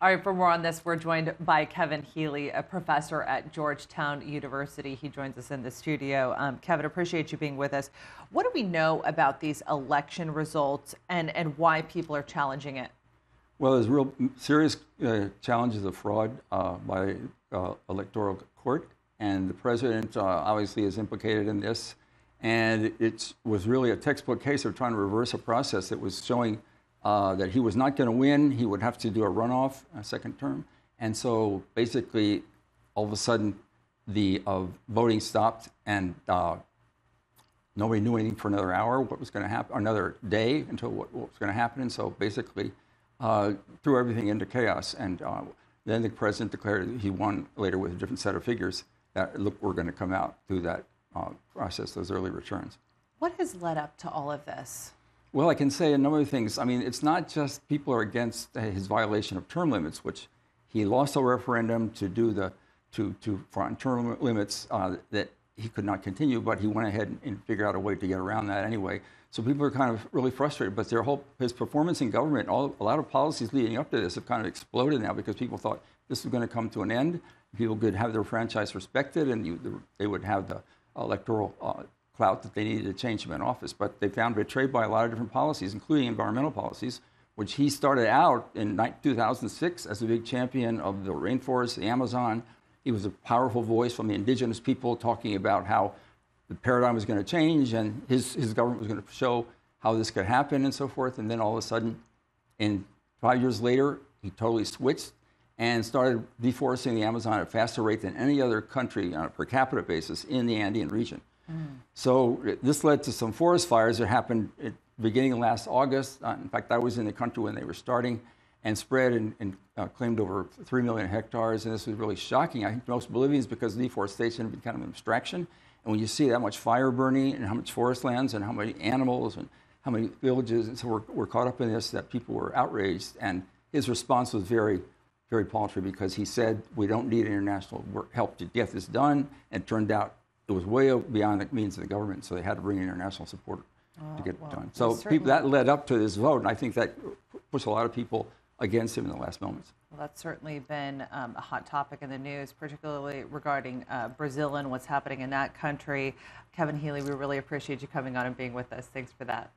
All right, for more on this, we're joined by Kevin Healy, a professor at Georgetown University. He joins us in the studio. Kevin, appreciate you being with us. What do we know about these election results and why people are challenging it? Well, there's real serious challenges of fraud by electoral court, and the president obviously is implicated in this. And it was really a textbook case of trying to reverse a process that was showing that he was not going to win. He would have to do a runoff, a second term. And so basically, all of a sudden, the voting stopped, and nobody knew anything for another hour, what was going to happen, another day until what was going to happen. And so basically, threw everything into chaos. And then the president declared that he won later with a different set of figures that, look, we're going to come out through that process, those early returns. What has led up to all of this? Well, I can say a number of things. I mean, it's not just people are against his violation of term limits, which he lost a referendum to do for term limits that he could not continue, but he went ahead and figured out a way to get around that anyway. So people are kind of really frustrated, but his performance in government, a lot of policies leading up to this have kind of exploded now because people thought this was going to come to an end. People could have their franchise respected, and they would have the electoral clout that they needed to change him in office. But they found betrayed by a lot of different policies, including environmental policies, which he started out in 2006 as a big champion of the rainforest, the Amazon. He was a powerful voice from the indigenous people talking about how the paradigm was going to change and his government was going to show how this could happen and so forth. And then all of a sudden, 5 years later, he totally switched and started deforesting the Amazon at a faster rate than any other country on a per capita basis in the Andean region. So this led to some forest fires that happened at the beginning of last August. In fact, I was in the country when they were starting, and spread and claimed over 3 million hectares. And this was really shocking, I think, to most Bolivians, because deforestation had been kind of an abstraction. And when you see that much fire burning and how much forest lands and how many animals and how many villages, and so we're caught up in this, that people were outraged. And his response was very, very paltry, because he said, we don't need international help to get this done. And it turned out it was way beyond the means of the government, so they had to bring international support to get it done. So that led up to this vote, and I think that pushed a lot of people against him in the last moments. Well, that's certainly been a hot topic in the news, particularly regarding Brazil and what's happening in that country. Kevin Healy, we really appreciate you coming on and being with us. Thanks for that.